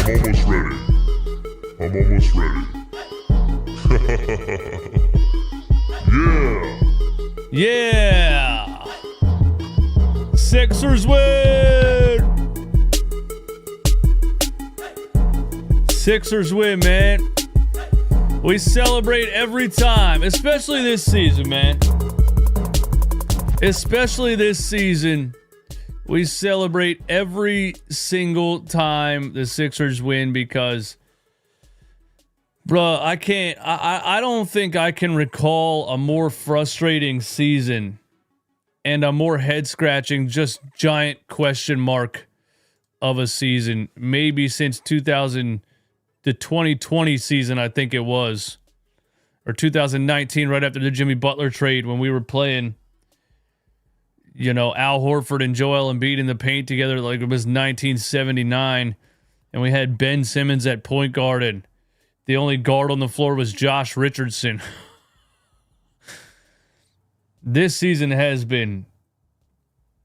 almost ready. I'm almost ready. Yeah. Yeah. Sixers win. Sixers win, man. We celebrate every time, especially this season, man. Especially this season. We celebrate every single time the Sixers win because, bruh, I don't think I can recall a more frustrating season and a more head-scratching, just giant question mark of a season, maybe since the 2020 season, I think it was, or 2019, right after the Jimmy Butler trade when we were playing, you know, Al Horford and Joel Embiid in the paint together like it was 1979. And we had Ben Simmons at point guard, and the only guard on the floor was Josh Richardson. This season has been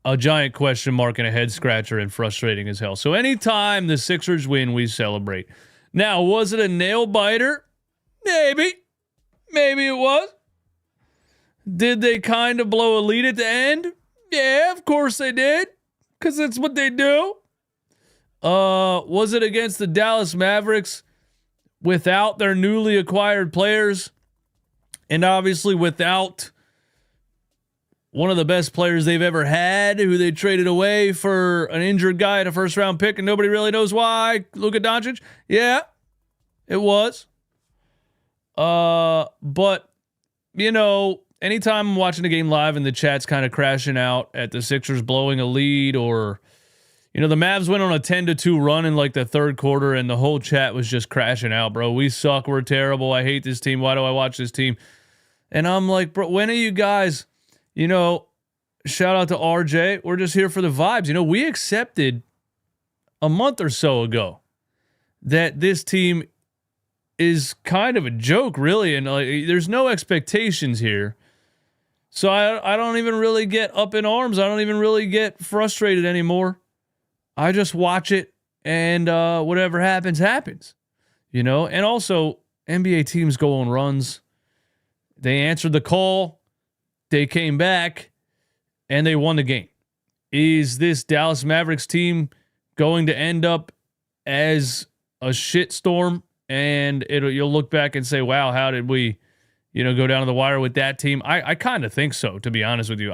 a giant question mark and a head scratcher and frustrating as hell. So anytime the Sixers win, we celebrate. Now, was it a nail biter? Maybe. Maybe it was. Did they kind of blow a lead at the end? Yeah, of course they did, because that's what they do. Was it against the Dallas Mavericks without their newly acquired players and obviously without one of the best players they've ever had, who they traded away for an injured guy and a first-round pick and nobody really knows why, Luka Doncic? Yeah, it was. But, you know, anytime I'm watching a game live and the chat's kind of crashing out at the Sixers blowing a lead, or, you know, the Mavs went on a 10-2 run in like the third quarter and the whole chat was just crashing out, bro. We suck. We're terrible. I hate this team. Why do I watch this team? And I'm like, bro, when are you guys, you know, shout out to RJ. We're just here for the vibes. You know, we accepted a month or so ago that this team is kind of a joke, really. And there's no expectations here. So I don't even really get up in arms. I don't even really get frustrated anymore. I just watch it, and whatever happens, happens. You know? And also, NBA teams go on runs. They answered the call. They came back, and they won the game. Is this Dallas Mavericks team going to end up as a shitstorm? And you'll look back and say, wow, how did we, you know, go down to the wire with that team? I kind of think so, to be honest with you.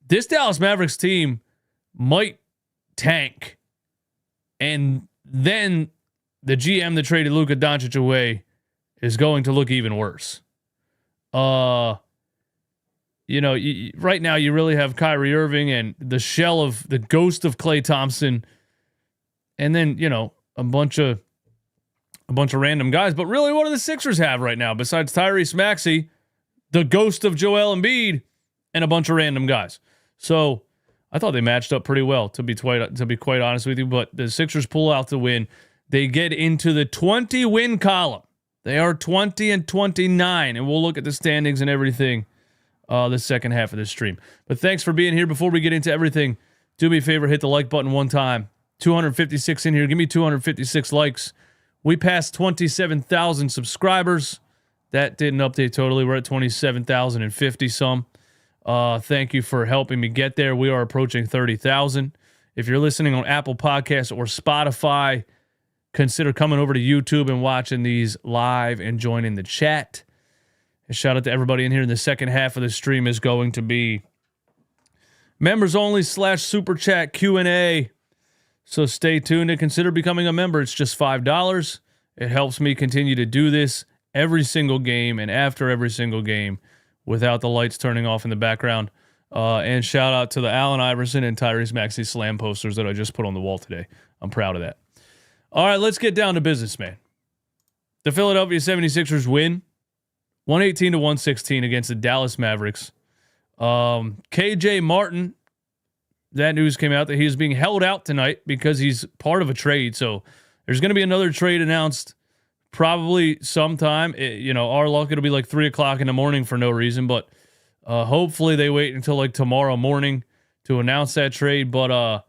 This Dallas Mavericks team might tank, and then the GM that traded Luka Doncic away is going to look even worse. You know, right now you really have Kyrie Irving and the shell of the ghost of Klay Thompson, and then, you know, a bunch of random guys. But really, what do the Sixers have right now besides Tyrese Maxey, the ghost of Joel Embiid, and a bunch of random guys? So I thought they matched up pretty well, to be quite honest with you. But the Sixers pull out the win. They get into the 20-win column. They are 20-29, and we'll look at the standings and everything the second half of this stream. But thanks for being here. Before we get into everything, do me a favor, hit the like button one time. 256 in here. Give me 256 likes. We passed 27,000 subscribers. That didn't update totally. We're at 27,050 some. Thank you for helping me get there. We are approaching 30,000. If you're listening on Apple Podcasts or Spotify, consider coming over to YouTube and watching these live and joining the chat. And shout out to everybody in here. In the second half of the stream is going to be members only / super chat Q&A. So stay tuned and consider becoming a member. It's just $5. It helps me continue to do this every single game and after every single game without the lights turning off in the background. And shout out to the Allen Iverson and Tyrese Maxey slam posters that I just put on the wall today. I'm proud of that. All right, let's get down to business, man. The Philadelphia 76ers win 118-116 against the Dallas Mavericks. KJ Martin, that news came out that he is being held out tonight because he's part of a trade. So there's going to be another trade announced probably sometime. Our luck, it'll be like 3 o'clock in the morning for no reason. But hopefully they wait until like tomorrow morning to announce that trade. But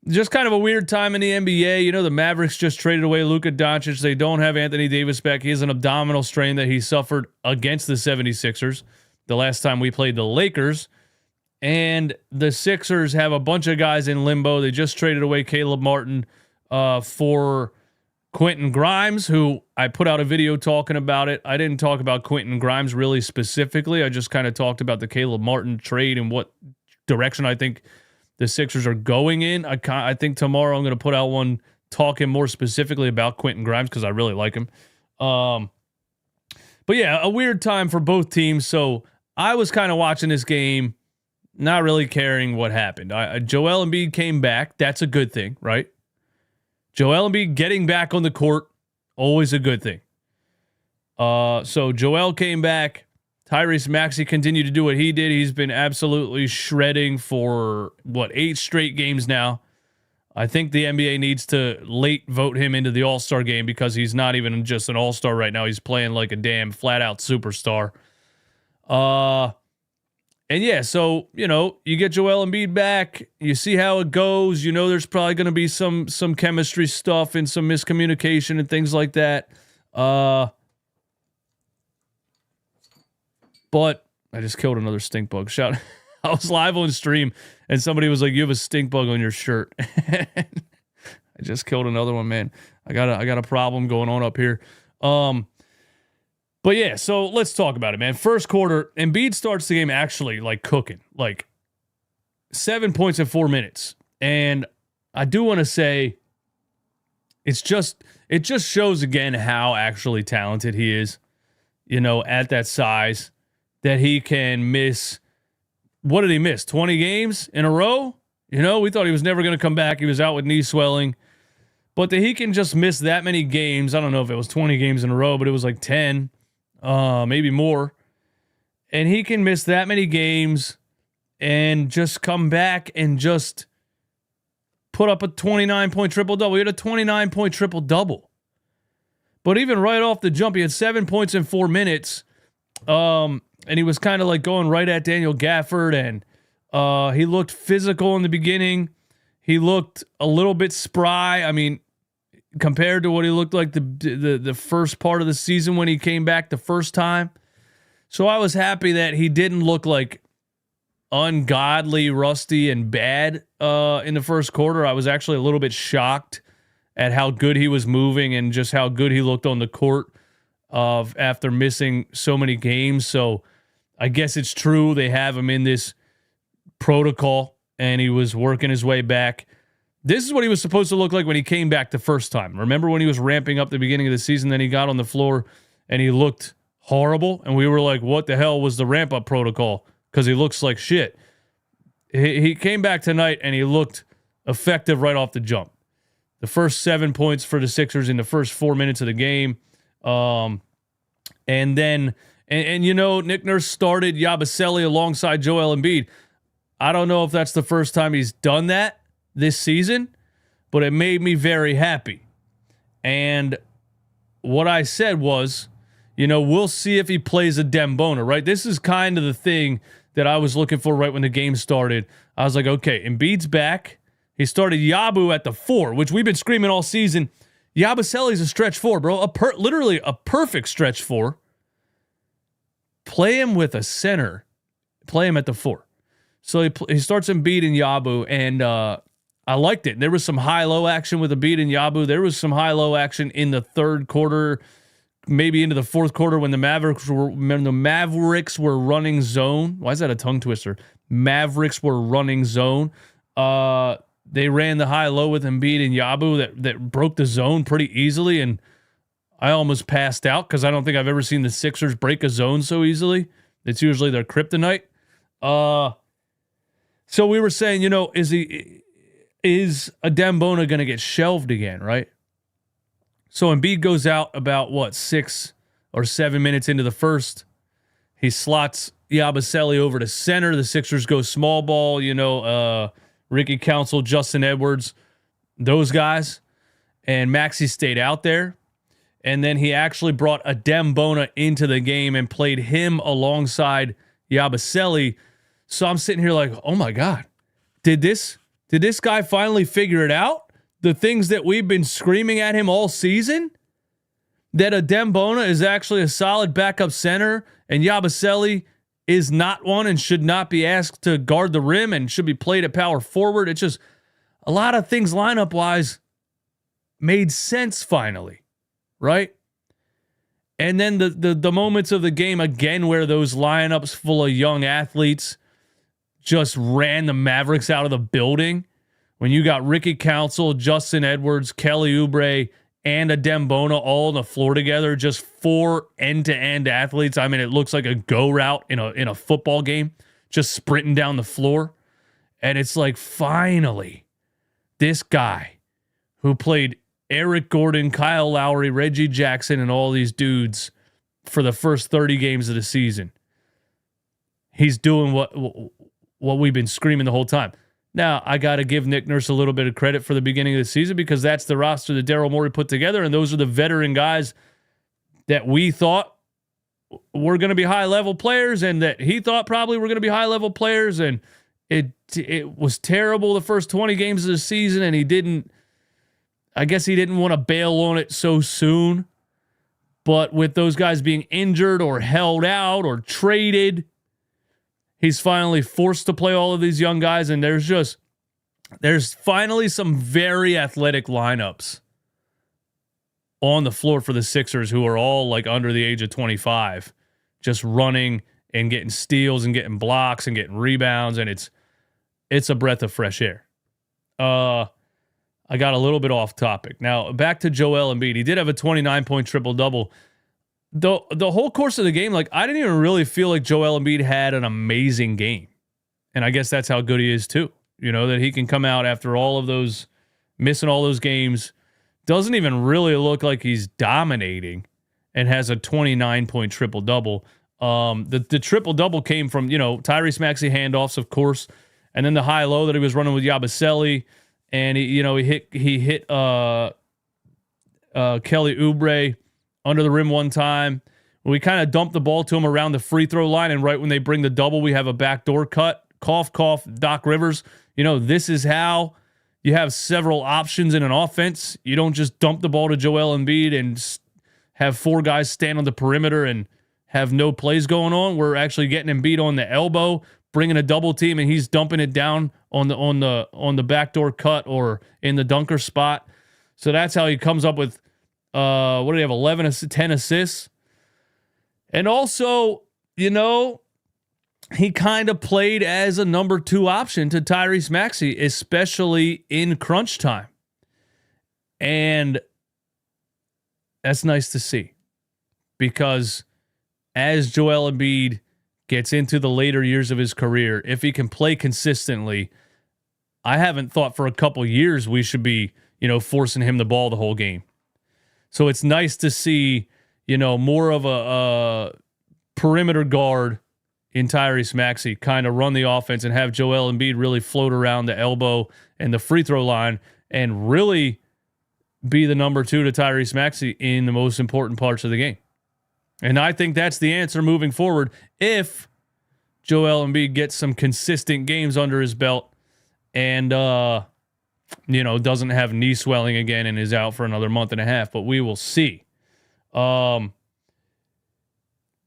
just kind of a weird time in the NBA. You know, the Mavericks just traded away Luka Doncic. They don't have Anthony Davis back. He has an abdominal strain that he suffered against the 76ers the last time we played the Lakers. And the Sixers have a bunch of guys in limbo. They just traded away Caleb Martin for Quentin Grimes, who I put out a video talking about it. I didn't talk about Quentin Grimes really specifically. I just kind of talked about the Caleb Martin trade and what direction I think the Sixers are going in. I think tomorrow I'm going to put out one talking more specifically about Quentin Grimes because I really like him. But yeah, a weird time for both teams. So I was kind of watching this game, not really caring what happened. Joel Embiid came back. That's a good thing, right? Joel Embiid getting back on the court, always a good thing. So Joel came back. Tyrese Maxey continued to do what he did. He's been absolutely shredding for, 8 straight games now. I think the NBA needs to late vote him into the All-Star game because he's not even just an All-Star right now. He's playing like a damn flat-out superstar. And yeah, so, you know, you get Joel Embiid back. You see how it goes. You know there's probably going to be some chemistry stuff and some miscommunication and things like that. But I just killed another stink bug. I was live on stream and somebody was like, "You have a stink bug on your shirt." I just killed another one, man. I got a problem going on up here. But yeah, so let's talk about it, man. First quarter, Embiid starts the game actually like cooking, like 7 points in 4 minutes. And I do want to say it just shows again how actually talented he is, you know, at that size, that he can miss. What did he miss? 20 games in a row? You know, we thought he was never going to come back. He was out with knee swelling. But that he can just miss that many games. I don't know if it was 20 games in a row, but it was like 10, maybe more. And he can miss that many games and just come back and just put up a 29-point triple-double. He had a 29-point triple-double. But even right off the jump, he had 7 points in 4 minutes. And he was kind of like going right at Daniel Gafford, and he looked physical in the beginning. He looked a little bit spry. I mean, compared to what he looked like the first part of the season when he came back the first time. So I was happy that he didn't look like ungodly rusty and bad in the first quarter. I was actually a little bit shocked at how good he was moving and just how good he looked on the court after missing so many games. So I guess it's true they have him in this protocol and he was working his way back. This is what he was supposed to look like when he came back the first time. Remember when he was ramping up the beginning of the season, then he got on the floor and he looked horrible, and we were like, what the hell was the ramp-up protocol? Because he looks like shit. He came back tonight and he looked effective right off the jump. The first 7 points for the Sixers in the first 4 minutes of the game. And then, you know, Nick Nurse started Yabusele alongside Joel Embiid. I don't know if that's the first time he's done that this season, but it made me very happy. And what I said was, you know, we'll see if he plays a Dembona, right? This is kind of the thing that I was looking for right when the game started. I was like, okay, Embiid's back. He started Yabu at the 4, which we've been screaming all season. Yabusele's a stretch 4, bro. Literally a perfect stretch 4. Play him with a center. Play him at the 4. So he starts Embiid and Yabu, and I liked it. There was some high-low action with Embiid and Yabu. There was some high-low action in the third quarter, maybe into the fourth quarter when the Mavericks were running zone. Why is that a tongue twister? Mavericks were running zone. They ran the high-low with Embiid and Yabu that broke the zone pretty easily, and I almost passed out because I don't think I've ever seen the Sixers break a zone so easily. It's usually their kryptonite. So we were saying, you know, is a Dembona going to get shelved again, right? So Embiid goes out about, 6 or 7 minutes into the first. He slots Yabusele over to center. The Sixers go small ball, you know, Ricky Council, Justin Edwards, those guys. And Maxey stayed out there. And then he actually brought a Dembona into the game and played him alongside Yabusele. So I'm sitting here like, oh my God, did this Did this guy finally figure it out? The things that we've been screaming at him all season? That Adem Bona is actually a solid backup center and Yabusele is not one and should not be asked to guard the rim and should be played at power forward. It's just a lot of things lineup-wise made sense finally, right? And then the moments of the game, again, where those lineups full of young athletes just ran the Mavericks out of the building. When you got Ricky Council, Justin Edwards, Kelly Oubre, and Adem Bona all on the floor together, just 4 end-to-end athletes. I mean, it looks like a go route in a football game, just sprinting down the floor. And it's like, finally, this guy who played Eric Gordon, Kyle Lowry, Reggie Jackson, and all these dudes for the first 30 games of the season, he's doing what we've been screaming the whole time. Now, I got to give Nick Nurse a little bit of credit for the beginning of the season because that's the roster that Daryl Morey put together, and those are the veteran guys that we thought were going to be high-level players and that he thought probably were going to be high-level players, and it was terrible the first 20 games of the season, and I guess he didn't want to bail on it so soon, but with those guys being injured or held out or traded, he's finally forced to play all of these young guys, and there's finally some very athletic lineups on the floor for the Sixers who are all like under the age of 25, just running and getting steals and getting blocks and getting rebounds, and it's a breath of fresh air. I got a little bit off topic. Now, back to Joel Embiid. He did have a 29-point triple-double. The whole course of the game, like, I didn't even really feel like Joel Embiid had an amazing game. And I guess that's how good he is too. You know, that he can come out after all of those, missing all those games, doesn't even really look like he's dominating, and has a 29-point triple-double. The triple-double came from, Tyrese Maxey handoffs, of course, and then the high-low that he was running with Yabusele, and he hit Kelly Oubre under the rim one time. We kind of dumped the ball to him around the free throw line, and right when they bring the double, we have a backdoor cut. Cough, cough, Doc Rivers. This is how you have several options in an offense. You don't just dump the ball to Joel Embiid and have 4 guys stand on the perimeter and have no plays going on. We're actually getting Embiid on the elbow, bringing a double team, and he's dumping it down on the backdoor cut or in the dunker spot. So that's how he comes up with what do they have, 10 assists. And also, he kind of played as a number 2 option to Tyrese Maxey, especially in crunch time. And that's nice to see, because as Joel Embiid gets into the later years of his career, if he can play consistently, I haven't thought for a couple years we should be, forcing him the ball the whole game. So it's nice to see, more of a perimeter guard in Tyrese Maxey kind of run the offense and have Joel Embiid really float around the elbow and the free throw line and really be the number 2 to Tyrese Maxey in the most important parts of the game. And I think that's the answer moving forward if Joel Embiid gets some consistent games under his belt and, doesn't have knee swelling again and is out for another month and a half, but we will see. The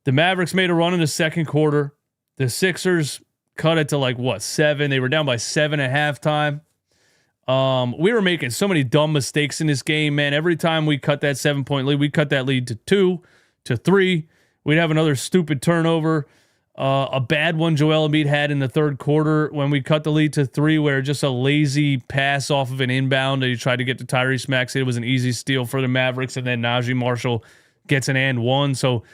Mavericks made a run in the second quarter. The Sixers cut it to 7. They were down by 7 at halftime. We were making so many dumb mistakes in this game, man. Every time we cut that 7-point lead, we cut that lead to 2, to 3. We'd have another stupid turnover. A bad one Joel Embiid had in the third quarter when we cut the lead to 3, where just a lazy pass off of an inbound that he tried to get to Tyrese Maxey. It was an easy steal for the Mavericks, and then Najee Marshall gets an and one. So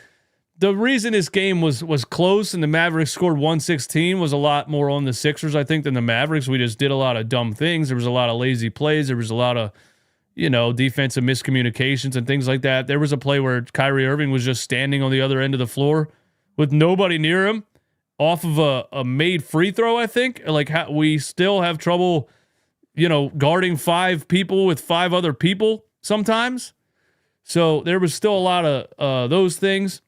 the reason this game was close and the Mavericks scored 116 was a lot more on the Sixers, I think, than the Mavericks. We just did a lot of dumb things. There was a lot of lazy plays. There was a lot of, defensive miscommunications and things like that. There was a play where Kyrie Irving was just standing on the other end of the floor with nobody near him off of a made free throw, I think. We still have trouble, guarding 5 people with 5 other people sometimes. So there was still a lot of those things.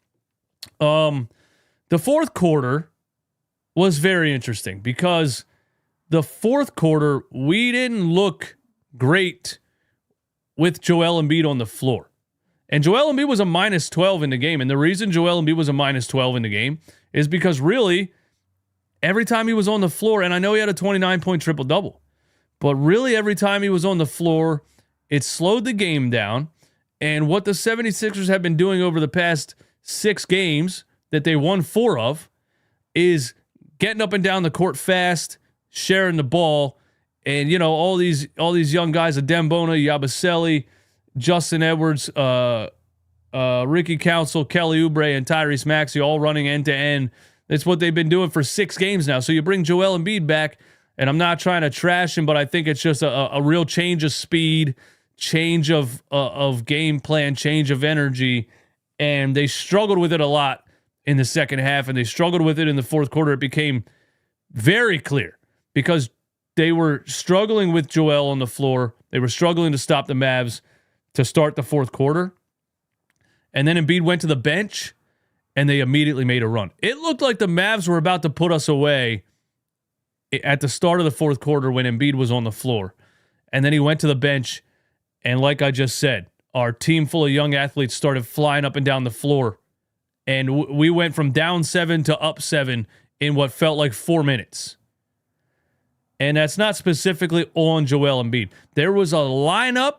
The fourth quarter was very interesting because the fourth quarter, we didn't look great with Joel Embiid on the floor. And Joel Embiid was a minus 12 in the game. And the reason Joel Embiid was a minus 12 in the game is because really, every time he was on the floor, and I know he had a 29-point triple-double, but really every time he was on the floor, it slowed the game down. And what the 76ers have been doing over the past 6 games that they won 4 of is getting up and down the court fast, sharing the ball, and all these young guys, Adembona, Yabusele, Justin Edwards, Ricky Council, Kelly Oubre, and Tyrese Maxey all running end to end. That's what they've been doing for 6 games now. So you bring Joel Embiid back, and I'm not trying to trash him, but I think it's just a real change of speed, change of game plan, change of energy, and they struggled with it a lot in the second half, and they struggled with it in the fourth quarter. It became very clear because they were struggling with Joel on the floor. They were struggling to stop the Mavs to start the fourth quarter. And then Embiid went to the bench, and they immediately made a run. It looked like the Mavs were about to put us away at the start of the fourth quarter when Embiid was on the floor. And then he went to the bench, and like I just said, our team full of young athletes started flying up and down the floor. And we went from down 7 to up 7 in what felt like 4 minutes. And that's not specifically on Joel Embiid. There was a lineup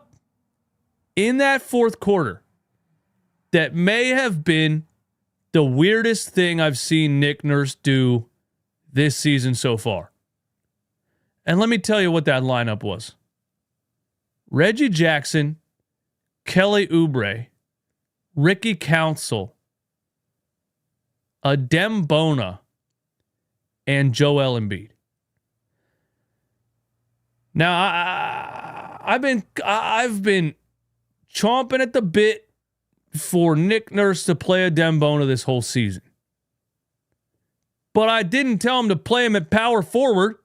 in that fourth quarter that may have been the weirdest thing I've seen Nick Nurse do this season so far. And let me tell you what that lineup was. Reggie Jackson, Kelly Oubre, Ricky Council, Adembona, and Joel Embiid. Now, I've been chomping at the bit for Nick Nurse to play Adembona this whole season. But I didn't tell him to play him at power forward.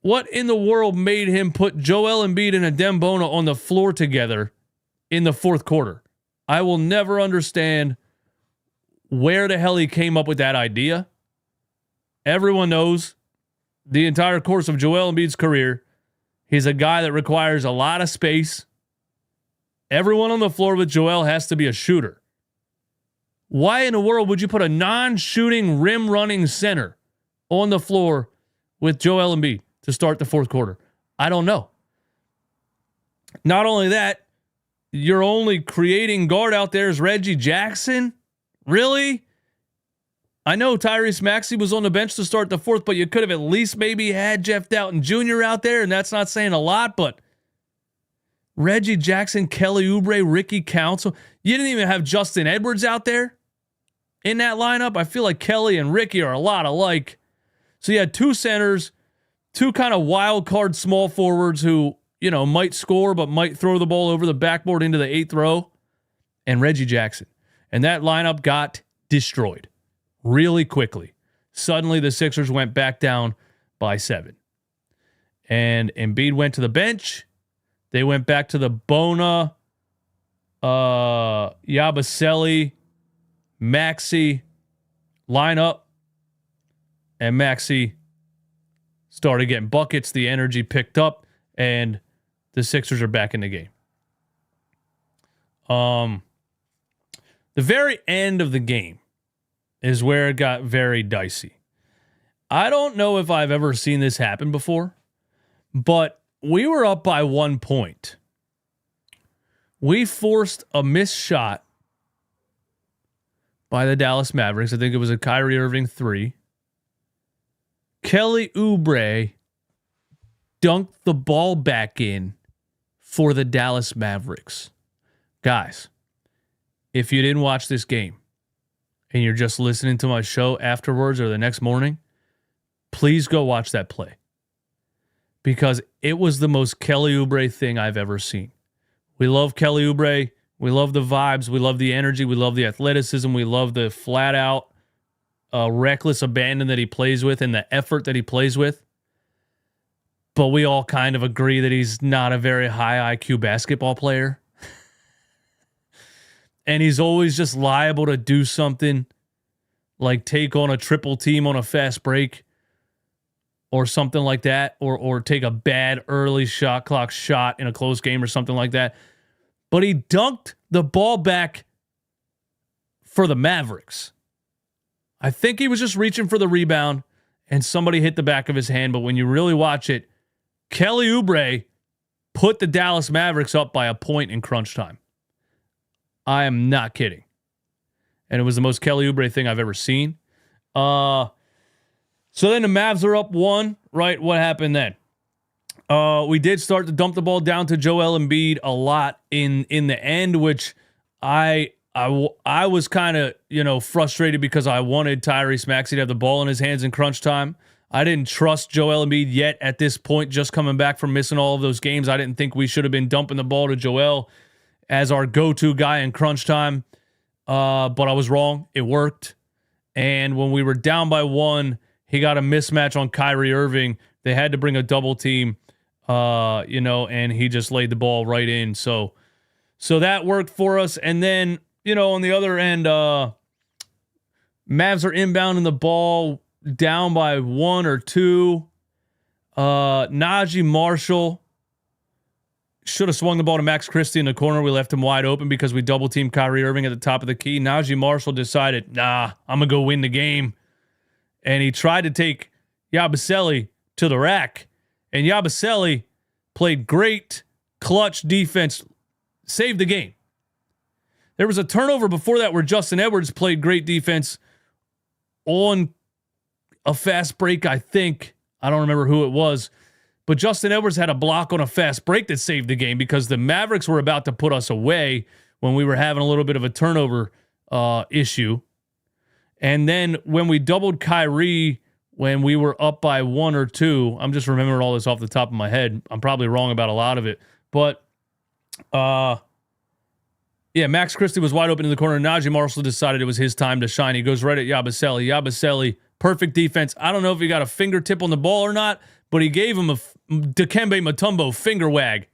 What in the world made him put Joel Embiid and Adembona on the floor together in the fourth quarter? I will never understand where the hell he came up with that idea. Everyone knows the entire course of Joel Embiid's career, he's a guy that requires a lot of space. Everyone on the floor with Joel has to be a shooter. Why in the world would you put a non-shooting, rim-running center on the floor with Joel Embiid to start the fourth quarter? I don't know. Not only that, your only creating guard out there is Reggie Jackson? Really? I know Tyrese Maxey was on the bench to start the fourth, but you could have at least maybe had Jeff Doughton Jr. out there, and that's not saying a lot, but Reggie Jackson, Kelly Oubre, Ricky Council. You didn't even have Justin Edwards out there in that lineup. I feel like Kelly and Ricky are a lot alike. So you had 2 centers, 2 kind of wild card small forwards who, might score but might throw the ball over the backboard into the 8th row, and Reggie Jackson. And that lineup got destroyed really quickly. Suddenly the Sixers went back down by 7. And Embiid went to the bench. They went back to the Bona, Yabusele, Maxey lineup. And Maxey started getting buckets. The energy picked up, and the Sixers are back in the game. The very end of the game is where it got very dicey. I don't know if I've ever seen this happen before, but we were up by 1 point. We forced a missed shot by the Dallas Mavericks. I think it was a Kyrie Irving 3. Kelly Oubre dunked the ball back in for the Dallas Mavericks. Guys, if you didn't watch this game and you're just listening to my show afterwards or the next morning, please go watch that play. Because it was the most Kelly Oubre thing I've ever seen. We love Kelly Oubre. We love the vibes. We love the energy. We love the athleticism. We love the flat out reckless abandon that he plays with and the effort that he plays with. But we all kind of agree that he's not a very high IQ basketball player. And he's always just liable to do something like take on a triple team on a fast break or something like that, or take a bad early shot clock shot in a close game or something like that. But he dunked the ball back for the Mavericks. I think he was just reaching for the rebound and somebody hit the back of his hand. But when you really watch it, Kelly Oubre put the Dallas Mavericks up by a point in crunch time. I am not kidding. And it was the most Kelly Oubre thing I've ever seen. So then the Mavs are up 1, right? What happened then? We did start to dump the ball down to Joel Embiid a lot in the end, which I was kind of, frustrated because I wanted Tyrese Maxey to have the ball in his hands in crunch time. I didn't trust Joel Embiid yet at this point, just coming back from missing all of those games. I didn't think we should have been dumping the ball to Joel as our go-to guy in crunch time. But I was wrong. It worked. And when we were down by 1, he got a mismatch on Kyrie Irving. They had to bring a double team, and he just laid the ball right in. So that worked for us. And then, on the other end, Mavs are inbounding the ball down by 1 or 2. Najee Marshall should have swung the ball to Max Christie in the corner. We left him wide open because we double-teamed Kyrie Irving at the top of the key. Najee Marshall decided, I'm going to go win the game. And he tried to take Yabusele to the rack. And Yabusele played great clutch defense, saved the game. There was a turnover before that where Justin Edwards played great defense on a fast break, I think. I don't remember who it was. But Justin Edwards had a block on a fast break that saved the game because the Mavericks were about to put us away when we were having a little bit of a turnover issue. And then when we doubled Kyrie, when we were up by 1 or 2, I'm just remembering all this off the top of my head. I'm probably wrong about a lot of it. But, Max Christie was wide open in the corner. Najee Marshall decided it was his time to shine. He goes right at Yabusele. Yabusele, perfect defense. I don't know if he got a fingertip on the ball or not, but he gave him a Dikembe Mutombo finger wag.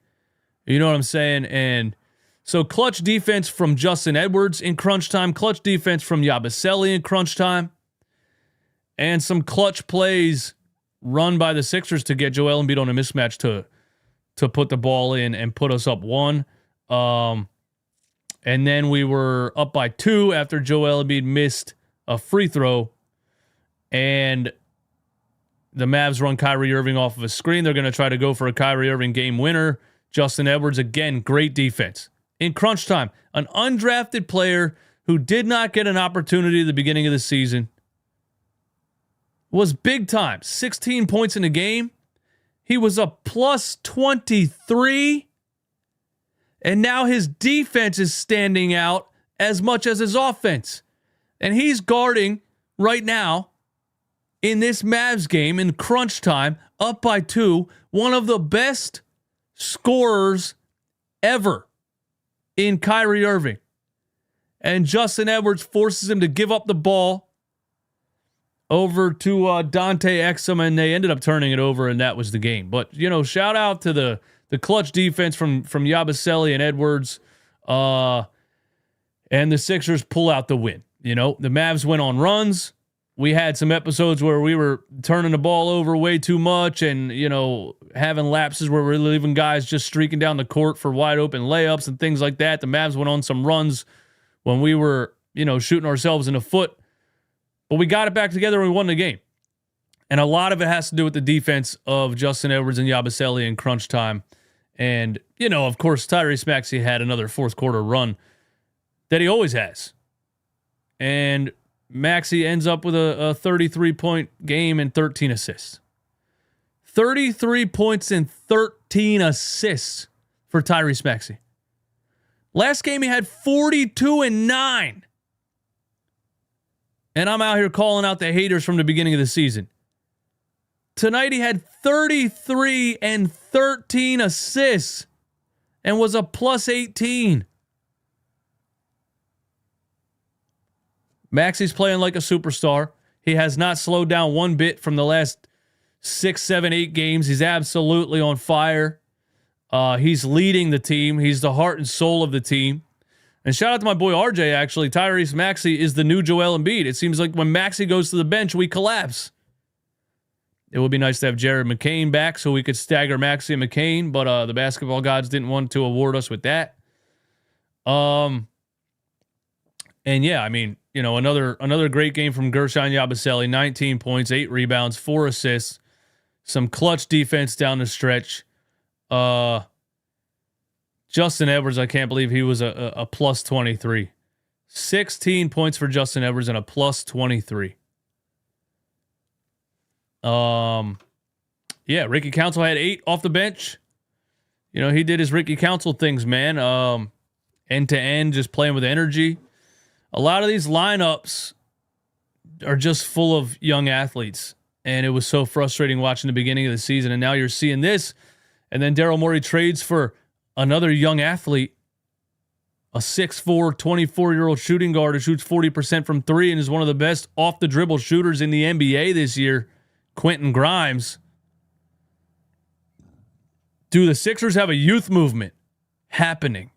You know what I'm saying? And so clutch defense from Justin Edwards in crunch time, clutch defense from Yabusele in crunch time, and some clutch plays run by the Sixers to get Joel Embiid on a mismatch to put the ball in and put us up 1. And then we were up by 2 after Joel Embiid missed a free throw. And the Mavs run Kyrie Irving off of a screen. They're going to try to go for a Kyrie Irving game winner. Justin Edwards, again, great defense. In crunch time, an undrafted player who did not get an opportunity at the beginning of the season was big time. 16 points in the game. He was a plus 23. And now his defense is standing out as much as his offense. And he's guarding right now in this Mavs game in crunch time, up by 2, one of the best scorers ever in Kyrie Irving. And Justin Edwards forces him to give up the ball over to Dante Exum, and they ended up turning it over, and that was the game. But, shout out to the clutch defense from Yabusele and Edwards, and the Sixers pull out the win. The Mavs went on runs. We had some episodes where we were turning the ball over way too much and, having lapses where we're leaving guys just streaking down the court for wide open layups and things like that. The Mavs went on some runs when we were, shooting ourselves in the foot. But we got it back together and we won the game. And a lot of it has to do with the defense of Justin Edwards and Yabusele in crunch time. And, of course, Tyrese Maxey had another fourth quarter run that he always has. And Maxey ends up with a 33-point game and 13 assists. 33 points and 13 assists for Tyrese Maxey. Last game he had 42 and 9. And I'm out here calling out the haters from the beginning of the season. Tonight he had 33 and 13 assists and was a plus 18. Maxey's playing like a superstar. He has not slowed down one bit from the last 6, 7, 8 games. He's absolutely on fire. He's leading the team. He's the heart and soul of the team. And shout out to my boy RJ, actually. Tyrese Maxey is the new Joel Embiid. It seems like when Maxey goes to the bench, we collapse. It would be nice to have Jared McCain back so we could stagger Maxey and McCain, but the basketball gods didn't want to award us with that. And yeah, I mean, you know, another great game from Gershon Yabusele, 19 points, 8 rebounds, 4 assists, some clutch defense down the stretch. Justin Edwards, I can't believe he was a plus 23. 16 points for Justin Edwards and a plus 23. Yeah, Ricky Council had 8 off the bench. You know, he did his Ricky Council things, man. End to end, just playing with energy. A lot of these lineups are just full of young athletes, and it was so frustrating watching the beginning of the season, and now you're seeing this, and then Daryl Morey trades for another young athlete, a 6'4", 24-year-old shooting guard who shoots 40% from 3 and is one of the best off-the-dribble shooters in the NBA this year, Quentin Grimes. Do the Sixers have a youth movement happening?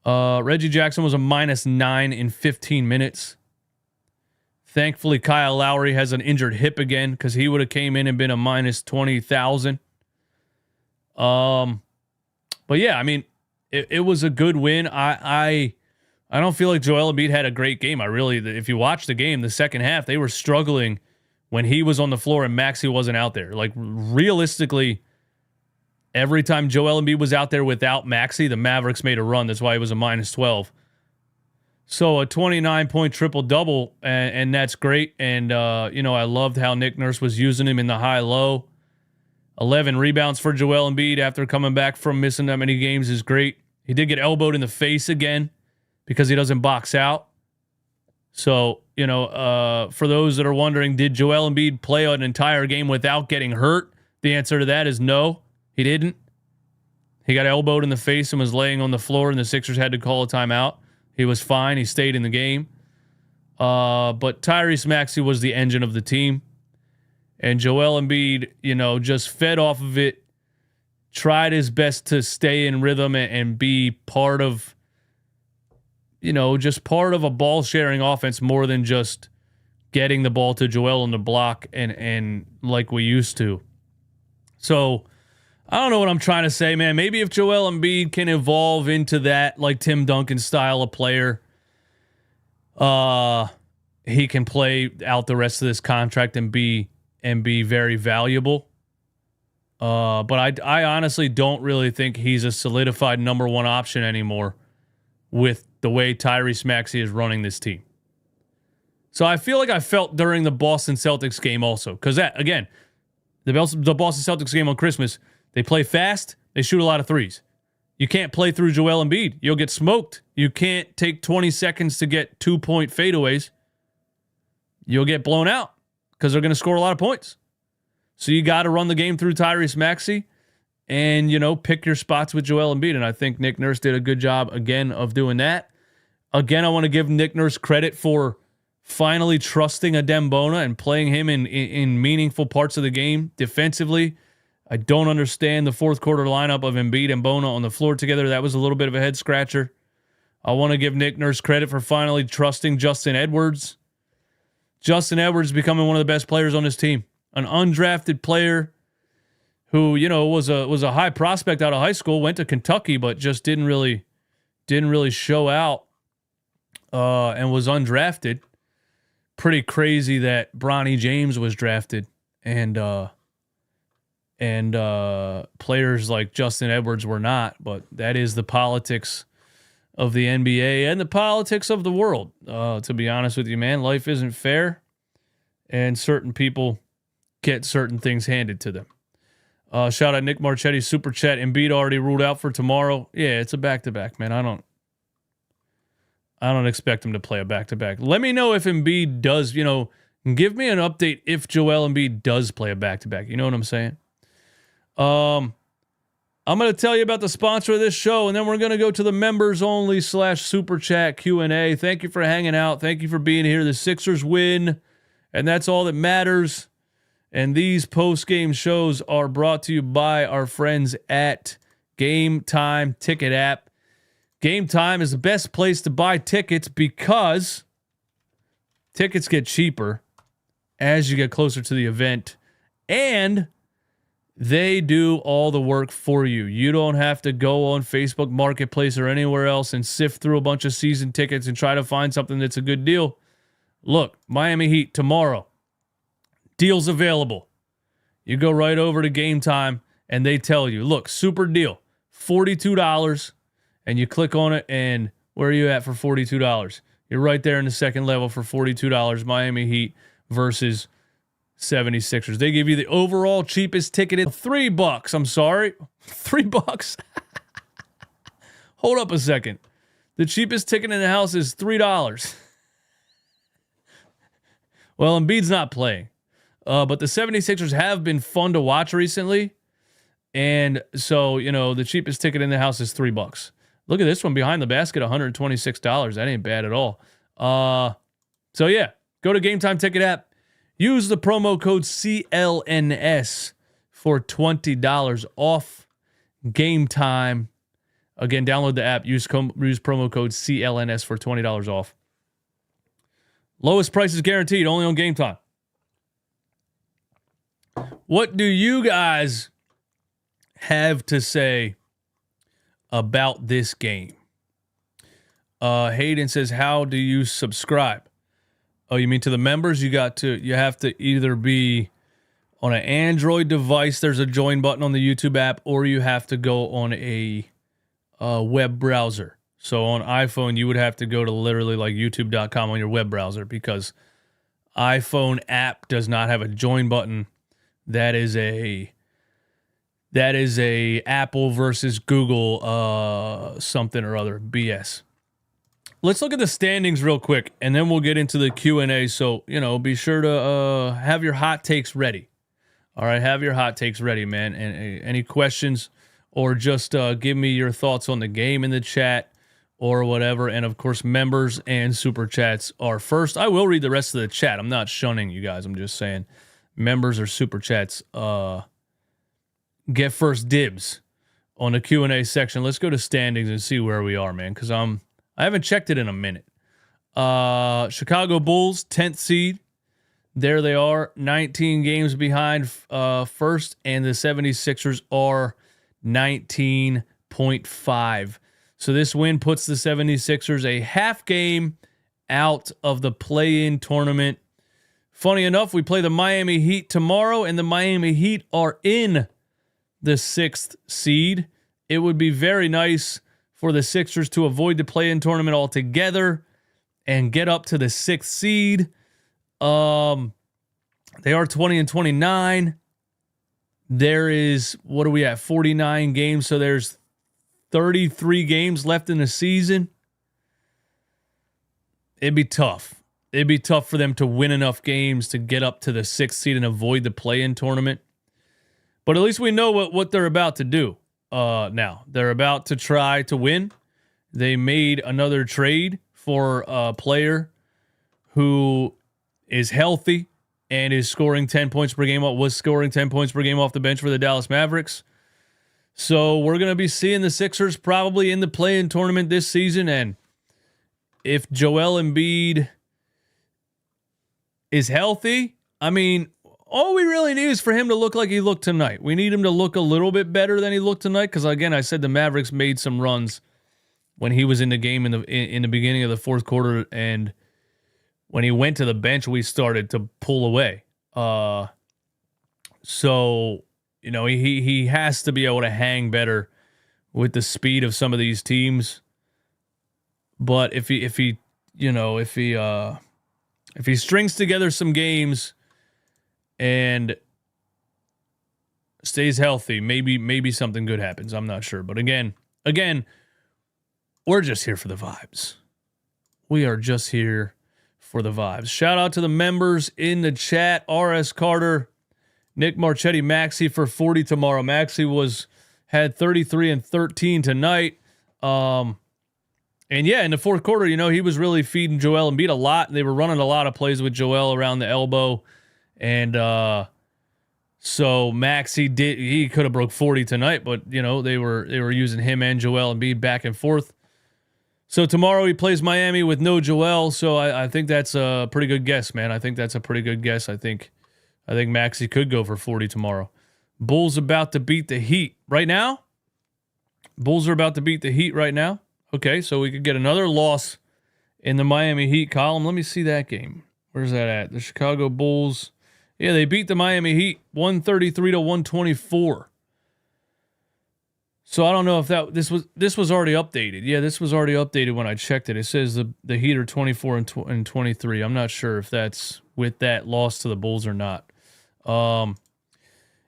Reggie Jackson was a -9 in 15 minutes. Thankfully, Kyle Lowry has an injured hip again because he would have came in and been a -20,000. But yeah, I mean, it was a good win. I don't feel like Joel Embiid had a great game. If you watch the game, the second half, they were struggling when he was on the floor and Maxey wasn't out there. Like, realistically, every time Joel Embiid was out there without Maxey, the Mavericks made a run. That's why he was a -12. So a 29-point triple-double, and that's great. And, you know, I loved how Nick Nurse was using him in the high-low. 11 rebounds for Joel Embiid after coming back from missing that many games is great. He did get elbowed in the face again because he doesn't box out. So, you know, for those that are wondering, did Joel Embiid play an entire game without getting hurt? The answer to that is no, he didn't. He got elbowed in the face and was laying on the floor, and the Sixers had to call a timeout. He was fine. He stayed in the game. But Tyrese Maxey was the engine of the team. And Joel Embiid, you know, just fed off of it, tried his best to stay in rhythm and be part of, you know, just part of a ball-sharing offense more than just getting the ball to Joel on the block and like we used to. So, I don't know what I'm trying to say, man. Maybe if Joel Embiid can evolve into that, like Tim Duncan style of player, he can play out the rest of this contract and be very valuable. But I honestly don't really think he's a solidified number one option anymore with the way Tyrese Maxey is running this team. So I feel like I felt during the Boston Celtics game also. Because that, again, the Boston Celtics game on Christmas, they play fast, they shoot a lot of threes. You can't play through Joel Embiid. You'll get smoked. You can't take 20 seconds to get 2-point fadeaways. You'll get blown out because they're going to score a lot of points. So you got to run the game through Tyrese Maxey and, you know, pick your spots with Joel Embiid. And I think Nick Nurse did a good job, again, of doing that. Again, I want to give Nick Nurse credit for finally trusting Adem Bona and playing him in meaningful parts of the game defensively. I don't understand the fourth quarter lineup of Embiid and Bona on the floor together. That was a little bit of a head scratcher. I want to give Nick Nurse credit for finally trusting Justin Edwards. Justin Edwards becoming one of the best players on his team. An undrafted player who, you know, was a high prospect out of high school, went to Kentucky, but just didn't really show out and was undrafted. Pretty crazy that Bronny James was drafted and players like Justin Edwards were not, but that is the politics of the NBA and the politics of the world. To be honest with you, man, life isn't fair, and certain people get certain things handed to them. Shout out Nick Marchetti, Super Chat. Embiid already ruled out for tomorrow. Yeah, it's a back-to-back, man. I don't expect him to play a back-to-back. Let me know if Embiid does, you know, give me an update if Joel Embiid does play a back-to-back. You know what I'm saying? I'm going to tell you about the sponsor of this show, and then we're going to go to the members-only / Super Chat Q&A. Thank you for hanging out. Thank you for being here. The Sixers win, and that's all that matters. And these post-game shows are brought to you by our friends at Game Time Ticket app. Game Time is the best place to buy tickets because tickets get cheaper as you get closer to the event. And they do all the work for you. You don't have to go on Facebook Marketplace or anywhere else and sift through a bunch of season tickets and try to find something that's a good deal. Look, Miami Heat tomorrow. Deals available. You go right over to Game Time and they tell you, look, super deal, $42. And you click on it and where are you at for $42? You're right there in the second level for $42. Miami Heat versus 76ers. They give you the overall cheapest ticket at $3. I'm sorry. $3. Hold up a second. The cheapest ticket in the house is $3. Well, Embiid's not playing. But the 76ers have been fun to watch recently. And so, the cheapest ticket in the house is $3. Look at this one behind the basket, $126. That ain't bad at all. So yeah, go to Game Time Ticket app. Use the promo code CLNS for $20 off. Game Time. Again, download the app. Use promo code CLNS for $20 off. Lowest price is guaranteed, only on Game Time. What do you guys have to say about this game? Hayden says, how do you subscribe? Oh, you mean to the members? You have to either be on an Android device, there's a join button on the YouTube app, or you have to go on a web browser. So on iPhone, you would have to go to literally like youtube.com on your web browser, because iPhone app does not have a join button. That is a Apple versus Google something or other BS. Let's look at the standings real quick, and then we'll get into the Q&A. So, be sure to have your hot takes ready. All right, have your hot takes ready, man. And any questions, or just give me your thoughts on the game in the chat or whatever. And, of course, members and super chats are first. I will read the rest of the chat. I'm not shunning you guys. I'm just saying members or super chats get first dibs on the Q&A section. Let's go to standings and see where we are, man, because I haven't checked it in a minute. Chicago Bulls, 10th seed. There they are, 19 games behind first, and the 76ers are 19.5. So this win puts the 76ers a half game out of the play-in tournament. Funny enough, we play the Miami Heat tomorrow, and the Miami Heat are in the 6th seed. It would be very nice for the Sixers to avoid the play-in tournament altogether and get up to the 6th seed. They are 20-29. There is, what are we at, 49 games, so there's 33 games left in the season. It'd be tough. It'd be tough for them to win enough games to get up to the 6th seed and avoid the play-in tournament. But at least we know what they're about to do. Now, they're about to try to win. They made another trade for a player who is healthy and is scoring 10 points per game, was scoring 10 points per game off the bench for the Dallas Mavericks. So we're going to be seeing the Sixers probably in the play-in tournament this season. And if Joel Embiid is healthy, I mean, all we really need is for him to look like he looked tonight. We need him to look a little bit better than he looked tonight, because, again, I said the Mavericks made some runs when he was in the game in the beginning of the fourth quarter, and when he went to the bench, we started to pull away. So, he has to be able to hang better with the speed of some of these teams. But if he strings together some games and stays healthy, maybe something good happens. I'm not sure. But again, we're just here for the vibes. We are just here for the vibes. Shout out to the members in the chat. R.S. Carter, Nick Marchetti, Maxey for 40 tomorrow. Maxey had 33 and 13 tonight. And yeah, in the fourth quarter, he was really feeding Joel Embiid a lot. They were running a lot of plays with Joel around the elbow. And so Maxey he could have broke 40 tonight, but they were using him and Joel Embiid back and forth. So tomorrow he plays Miami with no Joel. So I think that's a pretty good guess, man. I think that's a pretty good guess. I think Maxey could go for 40 tomorrow. Bulls about to beat the Heat right now. Bulls are about to beat the Heat right now. Okay, so we could get another loss in the Miami Heat column. Let me see that game. Where's that at? The Chicago Bulls. Yeah, they beat the Miami Heat 133-124. So I don't know if this was already updated. Yeah, this was already updated when I checked it. It says the Heat are 24 and 23. I'm not sure if that's with that loss to the Bulls or not.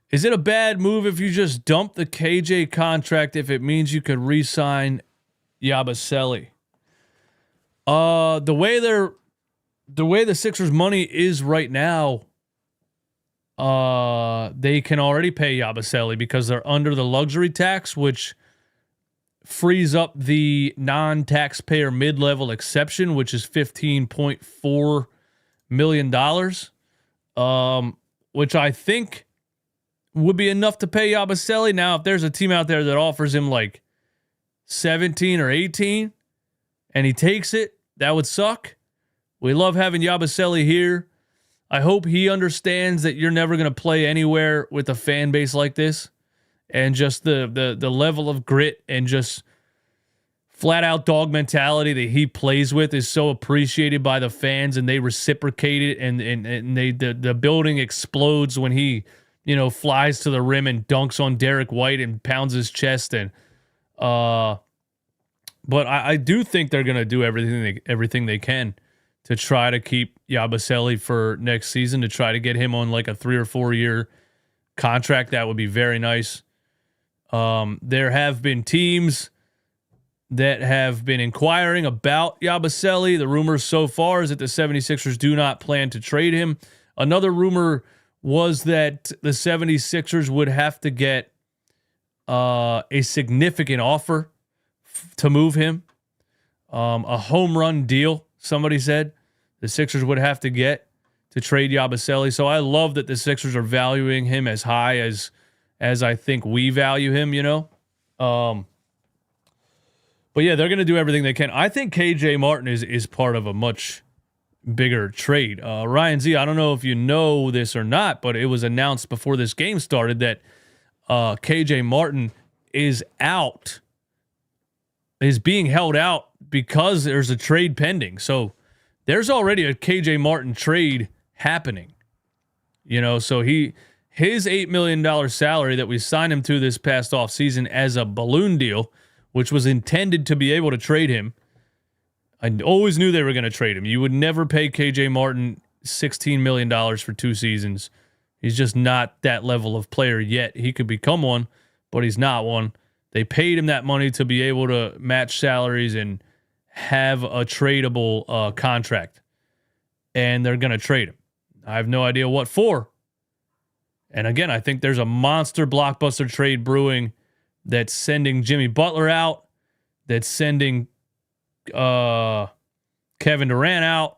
Is it a bad move if you just dump the KJ contract if it means you could re-sign Yabusele? The way the Sixers' money is right now, they can already pay Yabusele because they're under the luxury tax, which frees up the non-taxpayer mid-level exception, which is $15.4 million, which I think would be enough to pay Yabusele. Now, if there's a team out there that offers him like 17 or 18 and he takes it, that would suck. We love having Yabusele here. I hope he understands that you're never going to play anywhere with a fan base like this, and just the level of grit and just flat out dog mentality that he plays with is so appreciated by the fans, and they reciprocate it, and the building explodes when he, flies to the rim and dunks on Derek White and pounds his chest. And but I do think they're going to do everything they can to try to keep Yabusele for next season, to try to get him on like a 3 or 4 year contract. That would be very nice. There have been teams that have been inquiring about Yabusele. The rumors so far is that the 76ers do not plan to trade him. Another rumor was that the 76ers would have to get a significant offer to move him. A home run deal, somebody said, the Sixers would have to get to trade Yabusele. So I love that the Sixers are valuing him as high as I think we value him, But yeah, they're going to do everything they can. I think KJ Martin is part of a much bigger trade. Ryan Z, I don't know if you know this or not, but it was announced before this game started that KJ Martin is being held out because there's a trade pending. So there's already a KJ Martin trade happening. So his $8 million salary that we signed him to this past offseason as a balloon deal, which was intended to be able to trade him. I always knew they were going to trade him. You would never pay KJ Martin $16 million for 2 seasons. He's just not that level of player yet. He could become one, but he's not one. They paid him that money to be able to match salaries and have a tradable contract. And they're going to trade him. I have no idea what for. And again, I think there's a monster blockbuster trade brewing that's sending Jimmy Butler out, that's sending Kevin Durant out,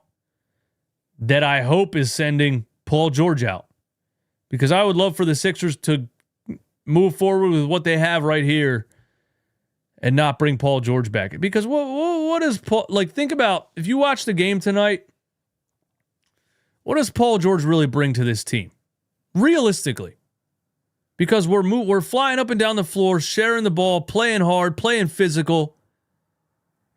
that I hope is sending Paul George out. Because I would love for the Sixers to move forward with what they have right here and not bring Paul George back. Because what is Paul, think about, if you watch the game tonight, what does Paul George really bring to this team? Realistically. Because we're flying up and down the floor, sharing the ball, playing hard, playing physical.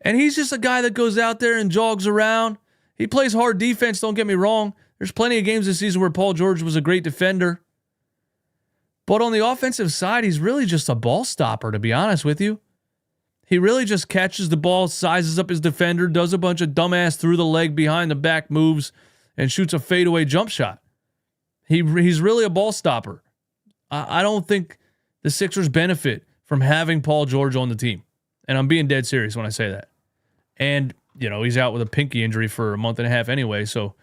And he's just a guy that goes out there and jogs around. He plays hard defense, don't get me wrong. There's plenty of games this season where Paul George was a great defender. But on the offensive side, he's really just a ball stopper, to be honest with you. He really just catches the ball, sizes up his defender, does a bunch of dumbass through the leg, behind the back moves, and shoots a fadeaway jump shot. He's really a ball stopper. I don't think the Sixers benefit from having Paul George on the team. And I'm being dead serious when I say that. And, he's out with a pinky injury for a month and a half anyway. So,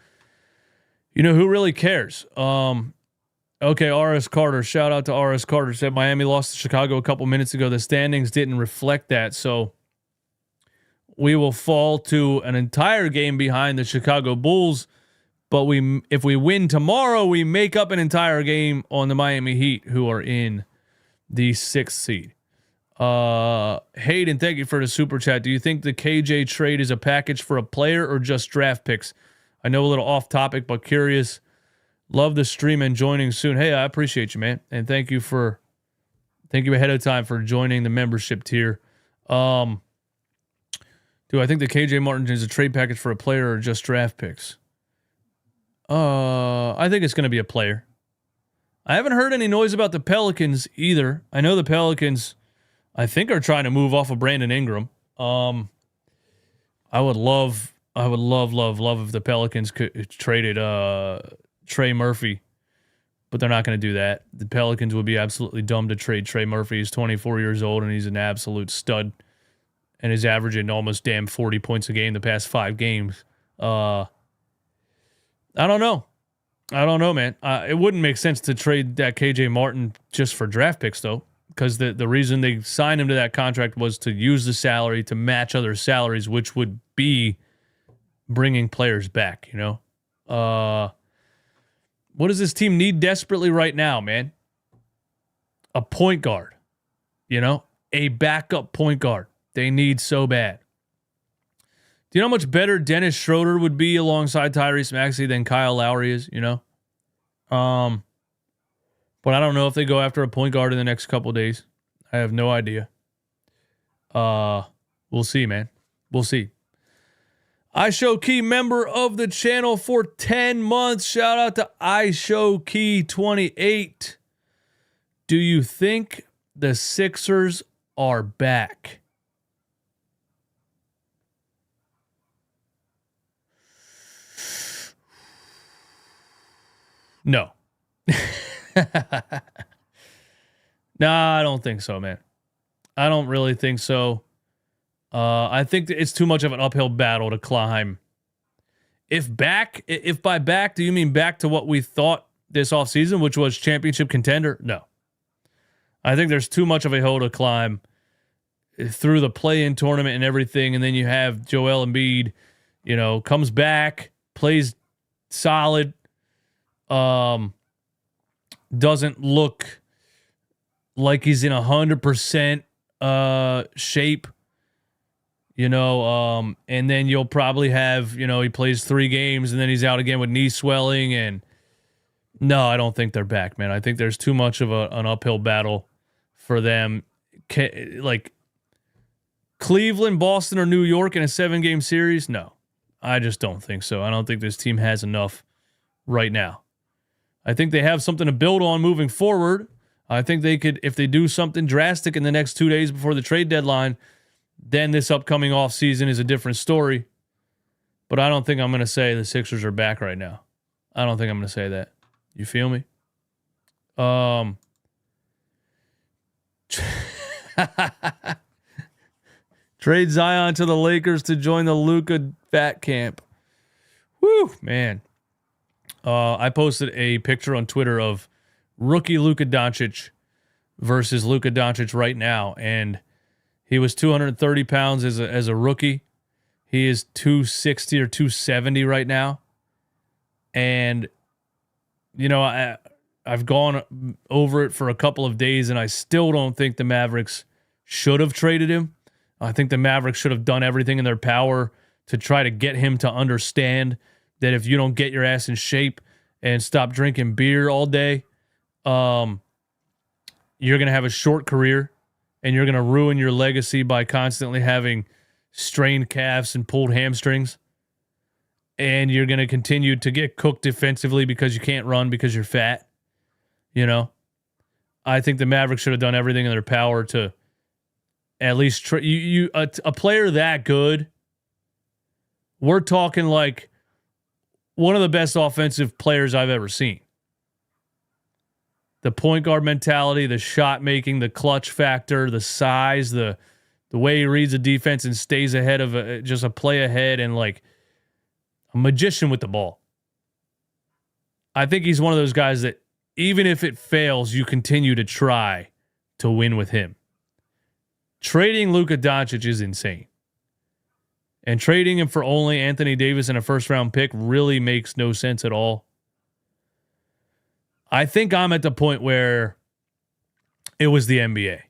who really cares? Okay, R.S. Carter. Shout out to R.S. Carter. Said Miami lost to Chicago a couple minutes ago. The standings didn't reflect that. So we will fall to an entire game behind the Chicago Bulls. But if we win tomorrow, we make up an entire game on the Miami Heat, who are in the 6th seed. Hayden, thank you for the super chat. Do you think the KJ trade is a package for a player or just draft picks? I know a little off topic, but curious. Love the stream and joining soon. Hey, I appreciate you, man. And thank you ahead of time for joining the membership tier. Do I think the KJ Martin is a trade package for a player or just draft picks? I think it's going to be a player. I haven't heard any noise about the Pelicans either. I know the Pelicans, I think, are trying to move off of Brandon Ingram. I would love if the Pelicans could traded Trey Murphy, but they're not going to do that. The Pelicans would be absolutely dumb to trade Trey Murphy. He's 24 years old and he's an absolute stud, and is averaging almost damn 40 points a game the past 5 games. I don't know, man. It wouldn't make sense to trade that KJ Martin just for draft picks, though, because the reason they signed him to that contract was to use the salary to match other salaries, which would be bringing players back, you know? What does this team need desperately right now, man? A point guard, you know? A backup point guard. They need so bad. Do you know how much better Dennis Schroeder would be alongside Tyrese Maxey than Kyle Lowry is, you know? But I don't know if they go after a point guard in the next couple days. I have no idea. We'll see, man. We'll see. iShowKey, member of the channel for 10 months. Shout out to iShowKey28. Do you think the Sixers are back? No. Nah, I don't think so, man. I don't really think so. I think it's too much of an uphill battle to climb. If by back, do you mean back to what we thought this offseason, which was championship contender? No. I think there's too much of a hill to climb through the play-in tournament and everything, and then you have Joel Embiid, you know, comes back, plays solid, doesn't look like he's in 100% shape, you know, and then you'll probably have, you know, he plays 3 games and then he's out again with knee swelling. And no, I don't think they're back, man. I think there's too much of an uphill battle for them. Like Cleveland, Boston, or New York in a 7-game series? No, I just don't think so. I don't think this team has enough right now. I think they have something to build on moving forward. I think they could, if they do something drastic in the next 2 days before the trade deadline, then this upcoming offseason is a different story. But I don't think I'm going to say the Sixers are back right now. I don't think I'm going to say that. You feel me? Trade Zion to the Lakers to join the Luka Fat Camp. Woo, man. I posted a picture on Twitter of rookie Luka Doncic versus Luka Doncic right now, and he was 230 pounds as a rookie. He is 260 or 270 right now. And, you know, I've gone over it for a couple of days, and I still don't think the Mavericks should have traded him. I think the Mavericks should have done everything in their power to try to get him to understand that if you don't get your ass in shape and stop drinking beer all day, you're going to have a short career, and you're going to ruin your legacy by constantly having strained calves and pulled hamstrings. And you're going to continue to get cooked defensively because you can't run because you're fat. You know, I think the Mavericks should have done everything in their power to at least a player that good. We're talking like one of the best offensive players I've ever seen. The point guard mentality, the shot making, the clutch factor, the size, the way he reads the defense and stays ahead of just a play ahead, and like a magician with the ball. I think he's one of those guys that even if it fails, you continue to try to win with him. Trading Luka Doncic is insane. And trading him for only Anthony Davis and a first-round pick really makes no sense at all. I think I'm at the point where it was the NBA.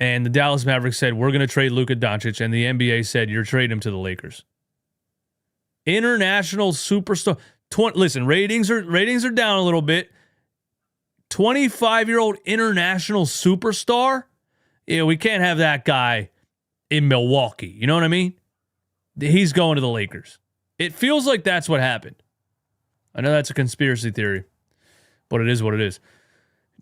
And the Dallas Mavericks said, we're going to trade Luka Doncic. And the NBA said, you're trading him to the Lakers. International superstar. Listen, ratings are down a little bit. 25-year-old international superstar? Yeah, we can't have that guy in Milwaukee. You know what I mean? He's going to the Lakers. It feels like that's what happened. I know that's a conspiracy theory, but it is what it is.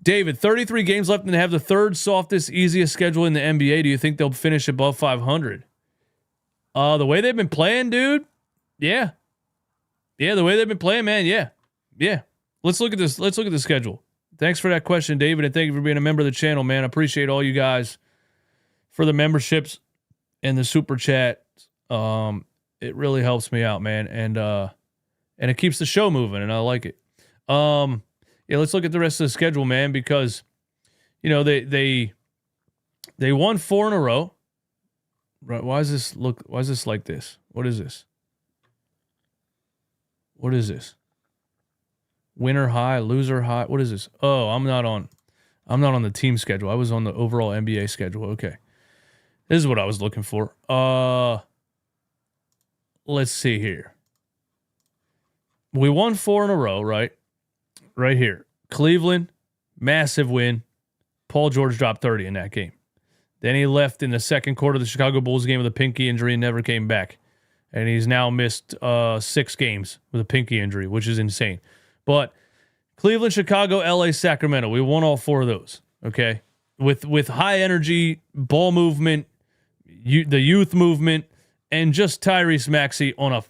David, 33 games left and they have the third softest, easiest schedule in the NBA. Do you think they'll finish above 500? The way they've been playing, dude. Yeah. Yeah, the way they've been playing, man. Yeah. Yeah. Let's look at this. Let's look at the schedule. Thanks for that question, David, and thank you for being a member of the channel, man. I appreciate all you guys for the memberships and the super chat. It really helps me out, man, and it keeps the show moving, and I like it. Yeah, let's look at the rest of the schedule, man, because they won 4 in a row. Right? Why is this like this? What is this? What is this? Winner high, loser high. What is this? Oh, I'm not on the team schedule. I was on the overall NBA schedule. Okay. This is what I was looking for. Let's see here. We won 4 in a row, right? Right here. Cleveland, massive win. Paul George dropped 30 in that game. Then he left in the second quarter of the Chicago Bulls game with a pinky injury and never came back. And he's now missed 6 games with a pinky injury, which is insane. But Cleveland, Chicago, LA, Sacramento, we won all 4 of those, okay? With high energy, ball movement, the youth movement, and just Tyrese Maxey on a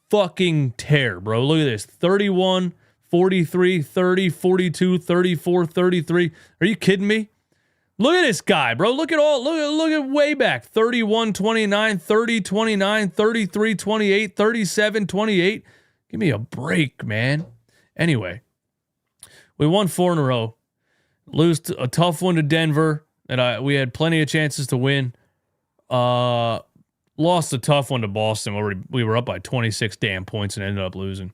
fucking tear, bro. Look at this. 31, 43, 30, 42, 34, 33. Are you kidding me? Look at this guy, bro. Look at way back. 31, 29, 30, 29, 33, 28, 37, 28. Give me a break, man. Anyway, we won 4 in a row. Lose a tough one to Denver that we had plenty of chances to win. Lost a tough one to Boston where we were up by 26 damn points and ended up losing.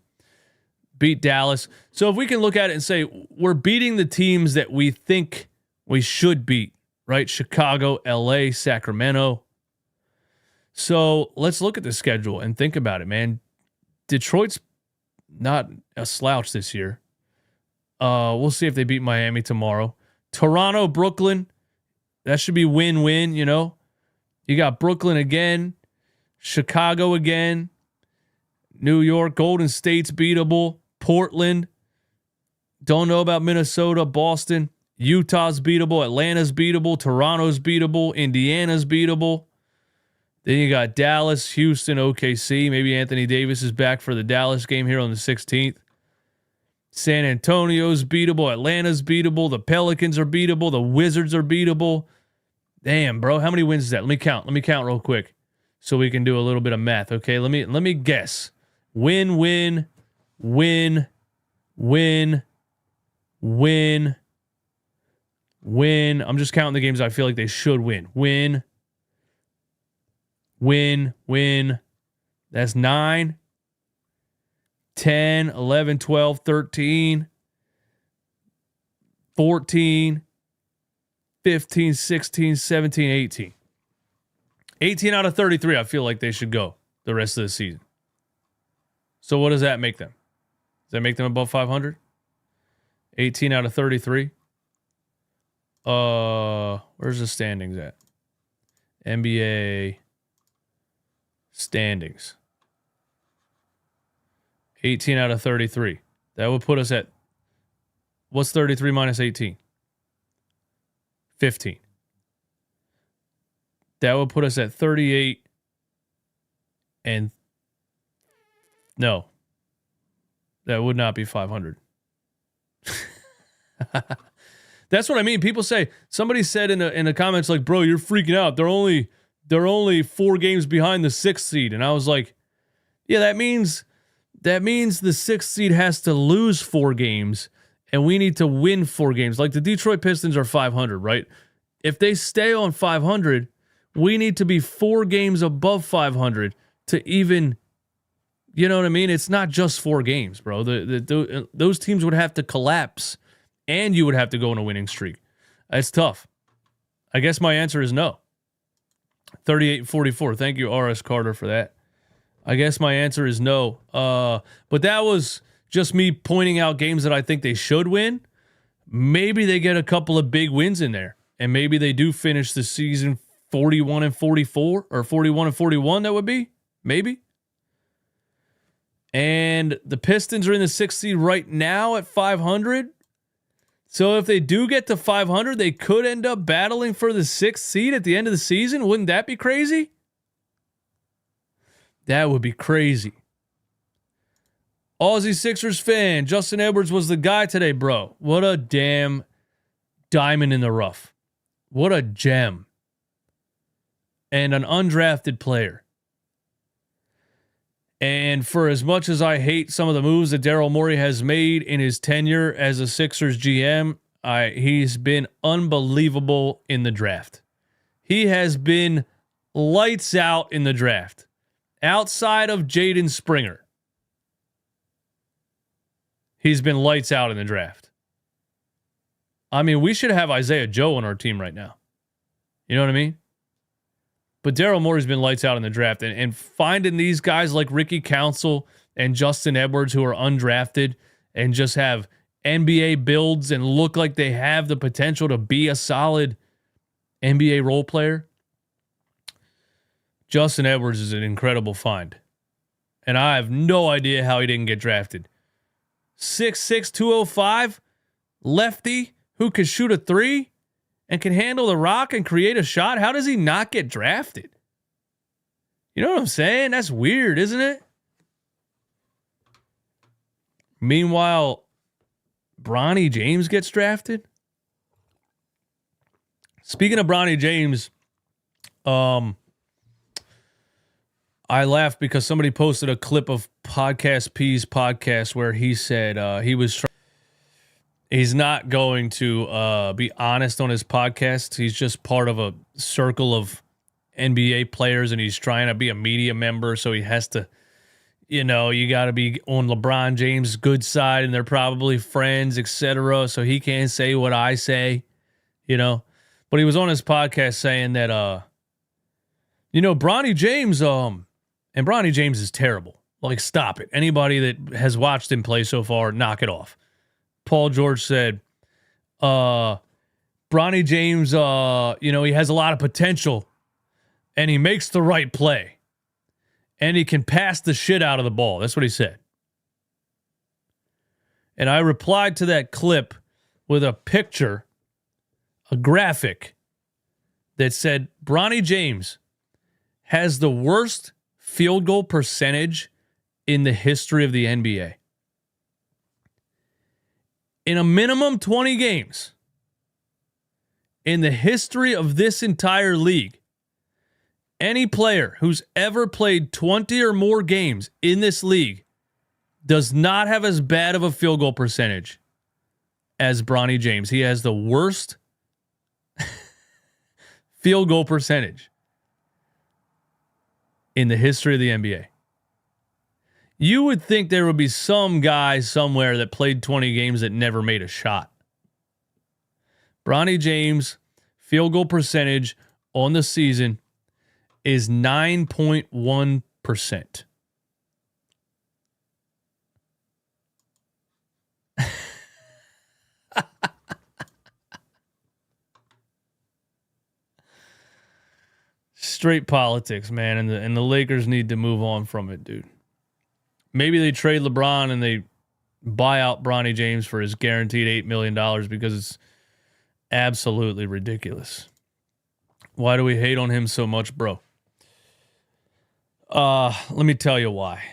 Beat Dallas. So if we can look at it and say we're beating the teams that we think we should beat, right? Chicago, LA, Sacramento. So let's look at the schedule and think about it, man. Detroit's not a slouch this year. We'll see if they beat Miami tomorrow. Toronto, Brooklyn. That should be win-win, you know. You got Brooklyn again. Chicago again. New York, Golden State's beatable. Portland. Don't know about Minnesota, Boston. Utah's beatable. Atlanta's beatable. Toronto's beatable. Indiana's beatable. Then you got Dallas, Houston, OKC. Maybe Anthony Davis is back for the Dallas game here on the 16th. San Antonio's beatable. Atlanta's beatable. The Pelicans are beatable. The Wizards are beatable. Damn, bro. How many wins is that? Let me count real quick so we can do a little bit of math, okay? Let me guess. Win, win, win, win, win, win. I'm just counting the games I feel like they should win. Win, win, win. That's 9, 10, 11, 12, 13, 14, 15, 16, 17, 18. 18 out of 33, I feel like they should go the rest of the season. So what does that make them? Does that make them above 500? 18 out of 33. Where's the standings at? NBA standings. 18 out of 33. That would put us at, what's 33 minus 18? 15. That would put us at 38 and no. That would not be 500. That's what I mean. People say, somebody said in the comments like, "Bro, you're freaking out. They're only 4 games behind the 6th seed." And I was like, "Yeah, that means the 6th seed has to lose 4 games and we need to win 4 games. Like the Detroit Pistons are 500, right? If they stay on 500, we need to be 4 games above 500 to even, you know what I mean? It's not just 4 games, bro. Those teams would have to collapse and you would have to go on a winning streak. It's tough. I guess my answer is no. 38-44. Thank you, R.S. Carter, for that. I guess my answer is no. But that was just me pointing out games that I think they should win. Maybe they get a couple of big wins in there, and maybe they do finish the season 41-44 or 41-41. That would be maybe. And the Pistons are in the 6th seed right now at 500. So if they do get to 500, they could end up battling for the 6th seed at the end of the season. Wouldn't that be crazy? That would be crazy. Aussie Sixers fan, Justin Edwards was the guy today, bro. What a damn diamond in the rough. What a gem. And an undrafted player. And for as much as I hate some of the moves that Daryl Morey has made in his tenure as a Sixers GM, he's been unbelievable in the draft. He has been lights out in the draft. Outside of Jaden Springer, he's been lights out in the draft. I mean, we should have Isaiah Joe on our team right now. You know what I mean? But Daryl Morey's been lights out in the draft. And finding these guys like Ricky Council and Justin Edwards who are undrafted and just have NBA builds and look like they have the potential to be a solid NBA role player. Justin Edwards is an incredible find. And I have no idea how he didn't get drafted. 6'6", 205, lefty who can shoot a three and can handle the rock and create a shot. How does he not get drafted? You know what I'm saying? That's weird, isn't it? Meanwhile, Bronny James gets drafted. Speaking of Bronny James, I laughed because somebody posted a clip of Podcast P's podcast where he said he's not going to be honest on his podcast. He's just part of a circle of NBA players, and he's trying to be a media member, so he has to, you got to be on LeBron James' good side, and they're probably friends, etc., so he can't say what I say, But he was on his podcast saying that, Bronny James, and Bronny James is terrible. Like, stop it. Anybody that has watched him play so far, knock it off. Paul George said, Bronny James, he has a lot of potential, and he makes the right play, and he can pass the shit out of the ball. That's what he said. And I replied to that clip with a picture, a graphic that said, Bronny James has the worst field goal percentage in the history of the NBA. In a minimum 20 games in the history of this entire league, any player who's ever played 20 or more games in this league does not have as bad of a field goal percentage as Bronny James. He has the worst field goal percentage in the history of the NBA. You would think there would be some guy somewhere that played 20 games that never made a shot. Bronny James' field goal percentage on the season is 9.1%. Straight politics, man, and the Lakers need to move on from it, dude. Maybe they trade LeBron and they buy out Bronny James for his guaranteed $8 million because it's absolutely ridiculous. Why do we hate on him so much, bro? Let me tell you why.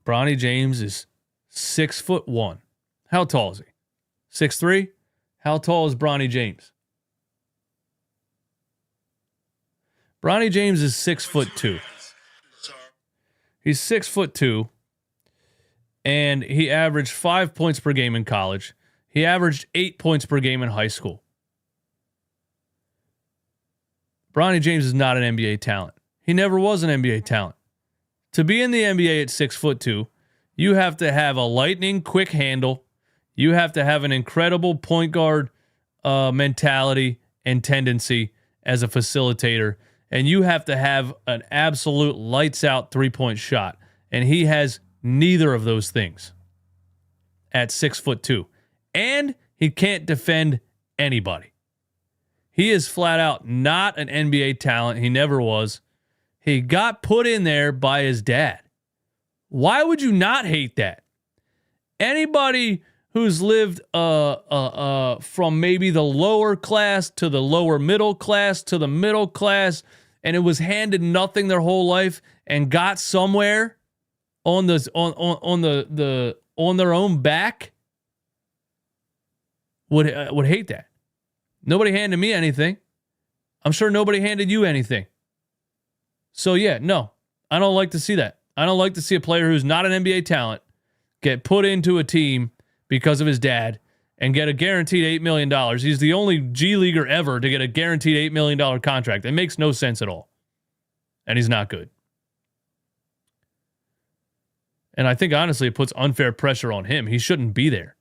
Bronny James is 6'1". How tall is he? 6'3"? How tall is Bronny James? Bronny James is 6'2". He's 6'2", and he averaged 5 points per game in college. He averaged 8 points per game in high school. Bronny James is not an NBA talent. He never was an NBA talent. To be in the NBA at 6'2", you have to have a lightning quick handle. You have to have an incredible point guard mentality and tendency as a facilitator, and you have to have an absolute lights-out three-point shot, and he has neither of those things at 6'2", and he can't defend anybody. He is flat out not an NBA talent. He never was. He got put in there by his dad. Why would you not hate that? Anybody who's lived from maybe the lower class to the lower middle class to the middle class, and it was handed nothing their whole life and got somewhere on their own back would hate that. Nobody handed me anything. I'm sure nobody handed you anything. So yeah, no, I don't like to see that. I don't like to see a player who's not an NBA talent get put into a team because of his dad and get a guaranteed $8 million. He's the only G Leaguer ever to get a guaranteed $8 million contract. It makes no sense at all. And he's not good. And I think, honestly, it puts unfair pressure on him. He shouldn't be there.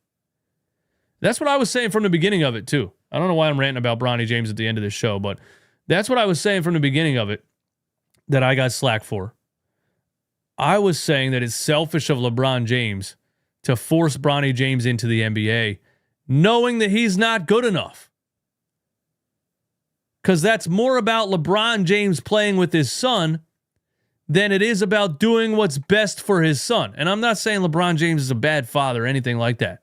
That's what I was saying from the beginning of it, too. I don't know why I'm ranting about Bronny James at the end of this show, but that's what I was saying from the beginning of it that I got slack for. I was saying that it's selfish of LeBron James to force Bronny James into the NBA, knowing that he's not good enough. Because that's more about LeBron James playing with his son than it is about doing what's best for his son. And I'm not saying LeBron James is a bad father or anything like that.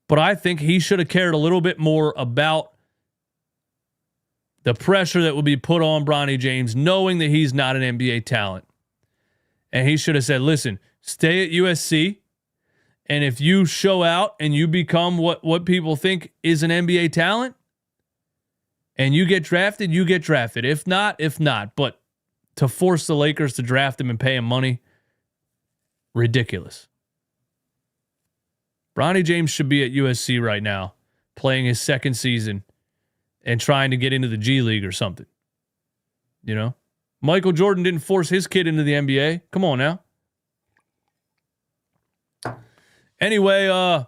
But I think he should have cared a little bit more about the pressure that would be put on Bronny James, knowing that he's not an NBA talent. And he should have said, listen, stay at USC, and if you show out and you become what people think is an NBA talent, and you get drafted, you get drafted. If not, if not. But to force the Lakers to draft him and pay him money, ridiculous. Bronny James should be at USC right now, playing his second season and trying to get into the G League or something. You know? Michael Jordan didn't force his kid into the NBA. Come on now. Anyway,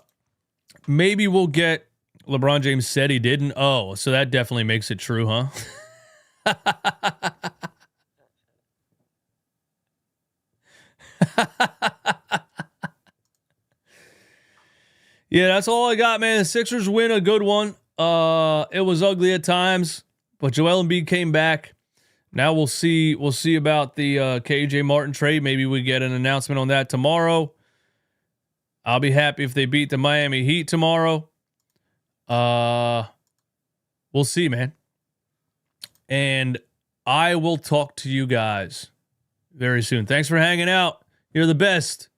maybe we'll get LeBron James said he didn't. Oh, so that definitely makes it true, huh? Yeah, that's all I got, man. The Sixers win a good one. It was ugly at times, but Joel Embiid came back. Now we'll see about the KJ Martin trade. Maybe we get an announcement on that tomorrow. I'll be happy if they beat the Miami Heat tomorrow. We'll see, man. And I will talk to you guys very soon. Thanks for hanging out. You're the best.